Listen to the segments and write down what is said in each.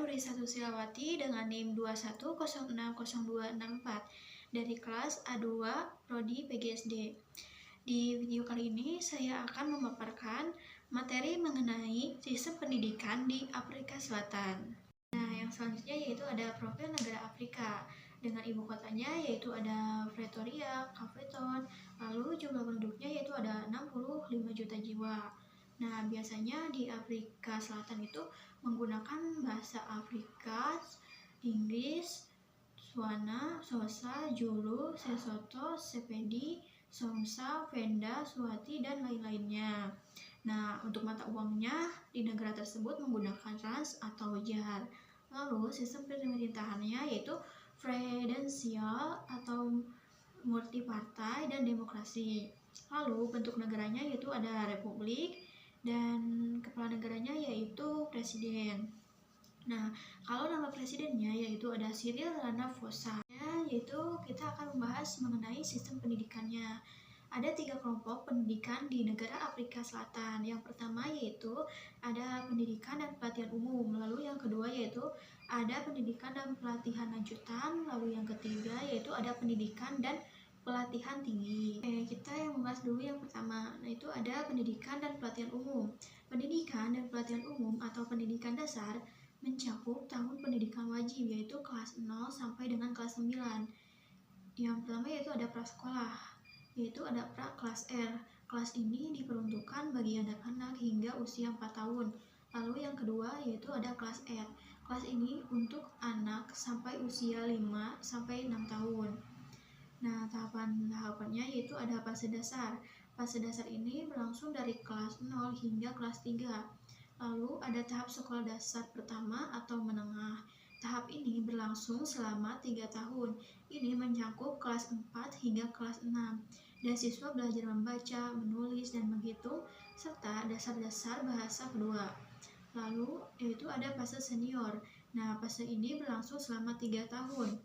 Nurisa Susilawati dengan NIM 21060264 dari kelas A2 Prodi PGSD. Di video kali ini saya akan memaparkan materi mengenai sistem pendidikan di Afrika Selatan. Nah, yang selanjutnya yaitu ada profil negara Afrika dengan ibu kotanya yaitu ada Pretoria, Cape Town, lalu jumlah penduduknya yaitu ada 65 juta jiwa. Nah, biasanya di Afrika Selatan itu menggunakan bahasa Afrika, Inggris, Tswana, Xhosa, Zulu, Sesotho, Sepedi, Xhosa, Venda, Swati, dan lain-lainnya. Nah, untuk mata uangnya di negara tersebut menggunakan rand atau jar. Lalu, sistem pemerintahannya yaitu presidensial atau multipartai dan demokrasi. Lalu, bentuk negaranya yaitu ada republik dan kepala negaranya yaitu presiden. Nah, kalau nama presidennya yaitu ada Cyril Ramaphosa. Yaitu kita akan membahas mengenai sistem pendidikannya. Ada 3 kelompok pendidikan di negara Afrika Selatan. Yang pertama yaitu ada pendidikan dan pelatihan umum. Lalu yang kedua yaitu ada pendidikan dan pelatihan lanjutan. Lalu yang ketiga yaitu ada pendidikan dan pelatihan tinggi. Kita yang membahas dulu yang pertama, yaitu ada pendidikan dan pelatihan umum. Pendidikan dan pelatihan umum atau pendidikan dasar mencakup tahun pendidikan wajib yaitu kelas 0 sampai dengan kelas 9. Yang pertama yaitu ada prasekolah, yaitu ada pra kelas R. Kelas ini diperuntukkan bagi anak-anak hingga usia 4 tahun. Lalu yang kedua yaitu ada kelas R. Kelas ini untuk anak sampai usia 5 sampai 6 tahun. Nah, tahapannya yaitu ada fase dasar. Fase dasar ini berlangsung dari kelas 0 hingga kelas 3. Lalu ada tahap sekolah dasar pertama atau menengah. Tahap ini berlangsung selama 3 tahun. Ini mencakup kelas 4 hingga kelas 6. Dan siswa belajar membaca, menulis, dan menghitung, serta dasar-dasar bahasa kedua. Lalu yaitu ada fase senior. Nah, fase ini berlangsung selama 3 tahun.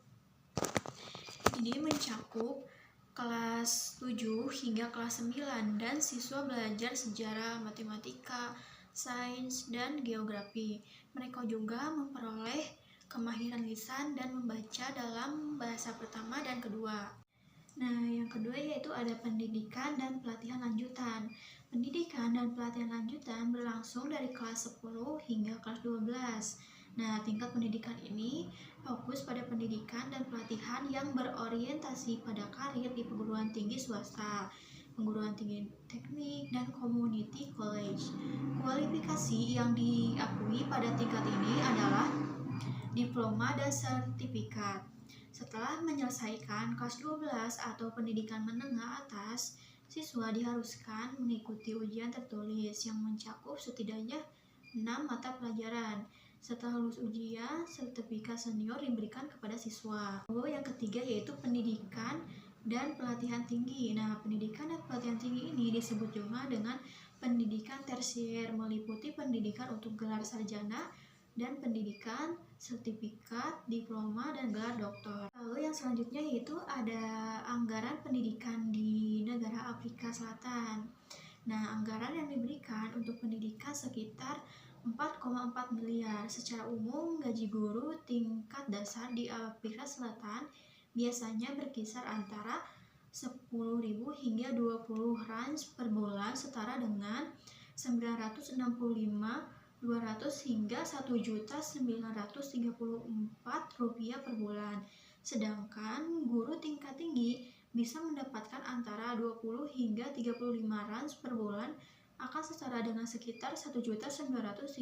Ini mencakup kelas 7 hingga kelas 9 dan siswa belajar sejarah, matematika, sains, dan geografi. Mereka juga memperoleh kemahiran lisan dan membaca dalam bahasa pertama dan kedua. Nah, yang kedua yaitu ada pendidikan dan pelatihan lanjutan. Pendidikan dan pelatihan lanjutan berlangsung dari kelas 10 hingga kelas 12. Nah, tingkat pendidikan ini fokus pada pendidikan dan pelatihan yang berorientasi pada karir di perguruan tinggi swasta, perguruan tinggi teknik, dan community college. Kualifikasi yang diakui pada tingkat ini adalah diploma dan sertifikat. Setelah menyelesaikan kelas 12 atau pendidikan menengah atas, siswa diharuskan mengikuti ujian tertulis yang mencakup setidaknya 6 mata pelajaran. Setelah lulus ujian, sertifikat senior diberikan kepada siswa. Lalu yang ketiga yaitu pendidikan dan pelatihan tinggi. Nah, pendidikan dan pelatihan tinggi ini disebut juga dengan pendidikan tersier, meliputi pendidikan untuk gelar sarjana dan pendidikan, sertifikat, diploma, dan gelar doktor. Lalu yang selanjutnya yaitu ada anggaran pendidikan di negara Afrika Selatan. Nah, anggaran yang diberikan untuk pendidikan sekitar 4,4 miliar. Secara umum, gaji guru tingkat dasar di Afrika Selatan biasanya berkisar antara 10.000 hingga 20 rand per bulan, setara dengan 965.200 hingga 1.934 rupiah per bulan. Sedangkan guru tingkat tinggi bisa mendapatkan antara 20 hingga 35 rand per bulan, akan setara dengan sekitar 1.934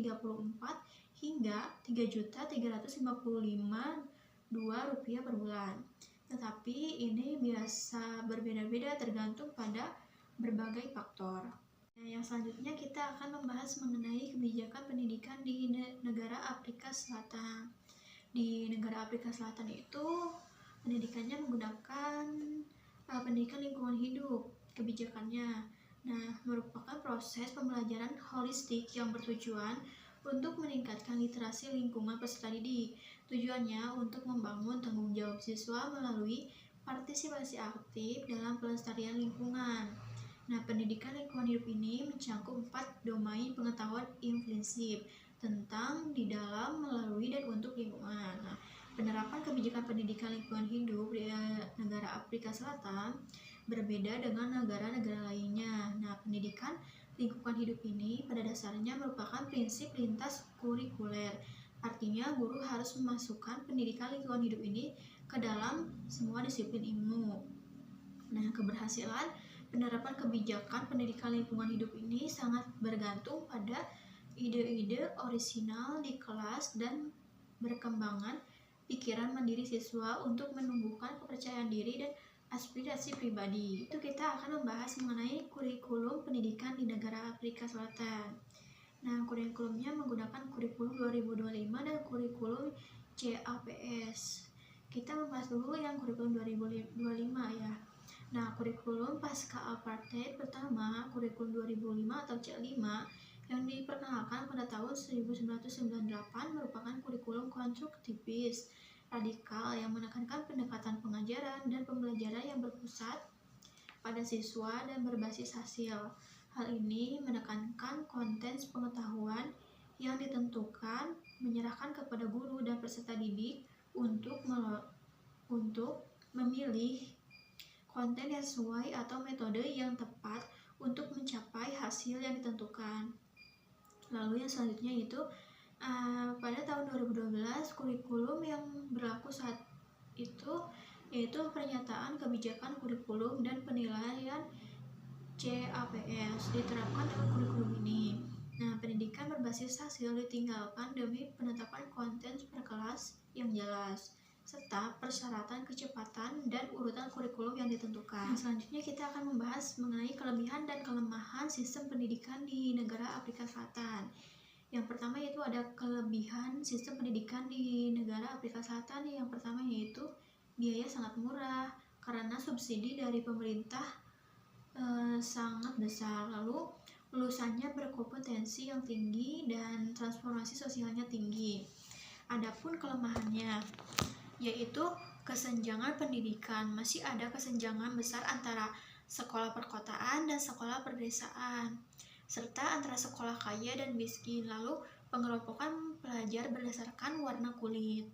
hingga 3.355 rupiah per bulan. Tetapi ini biasa berbeda-beda tergantung pada berbagai faktor. Nah, yang selanjutnya kita akan membahas mengenai kebijakan pendidikan di negara Afrika Selatan. Di negara Afrika Selatan itu pendidikannya menggunakan pendidikan lingkungan hidup. Kebijakannya merupakan proses pembelajaran holistik yang bertujuan untuk meningkatkan literasi lingkungan peserta didik. Tujuannya untuk membangun tanggung jawab siswa melalui partisipasi aktif dalam pelestarian lingkungan. Nah, pendidikan lingkungan hidup ini mencakup 4 domain pengetahuan implisit. tentang di dalam, melalui, dan untuk lingkungan. Nah, penerapan kebijakan pendidikan lingkungan hidup di negara Afrika Selatan berbeda dengan negara-negara lainnya. Nah, pendidikan lingkungan hidup ini pada dasarnya merupakan prinsip lintas kurikuler. Artinya, guru harus memasukkan pendidikan lingkungan hidup ini ke dalam semua disiplin ilmu. Nah, keberhasilan penerapan kebijakan pendidikan lingkungan hidup ini sangat bergantung pada ide-ide orisinal di kelas dan berkembangan pikiran mandiri siswa untuk menumbuhkan kepercayaan diri dan aspirasi pribadi. Itu kita akan membahas mengenai kurikulum pendidikan di negara Afrika Selatan. Nah, kurikulumnya menggunakan kurikulum 2025 dan kurikulum CAPS. Kita membahas dulu yang kurikulum 2025 ya. Nah, kurikulum pasca apartheid pertama, kurikulum 2005 atau C5 yang diperkenalkan pada tahun 1998 merupakan kurikulum konstruktivis radikal yang menekankan pendekatan pengajaran dan pembelajaran yang berpusat pada siswa dan berbasis hasil. Hal ini menekankan konten pengetahuan yang ditentukan, menyerahkan kepada guru dan peserta didik untuk memilih konten yang sesuai atau metode yang tepat untuk mencapai hasil yang ditentukan. Lalu yang selanjutnya itu pada tahun 2012 kurikulum yang berlaku saat itu yaitu pernyataan kebijakan kurikulum dan penilaian CAPS diterapkan dalam kurikulum ini. Nah, pendidikan berbasis hasil ditinggalkan demi penetapan konten per kelas yang jelas serta persyaratan kecepatan dan urutan kurikulum yang ditentukan. Selanjutnya kita akan membahas mengenai kelebihan dan kelemahan sistem pendidikan di negara Afrika Selatan. Yang pertama yaitu ada kelebihan sistem pendidikan di negara Afrika Selatan. Yang pertama yaitu biaya sangat murah karena subsidi dari pemerintah sangat besar. Lalu lulusannya berkompetensi yang tinggi dan transformasi sosialnya tinggi. Adapun kelemahannya yaitu kesenjangan pendidikan. Masih ada kesenjangan besar antara sekolah perkotaan dan sekolah perdesaan, serta antara sekolah kaya dan miskin. Lalu pengelompokan pelajar berdasarkan warna kulit.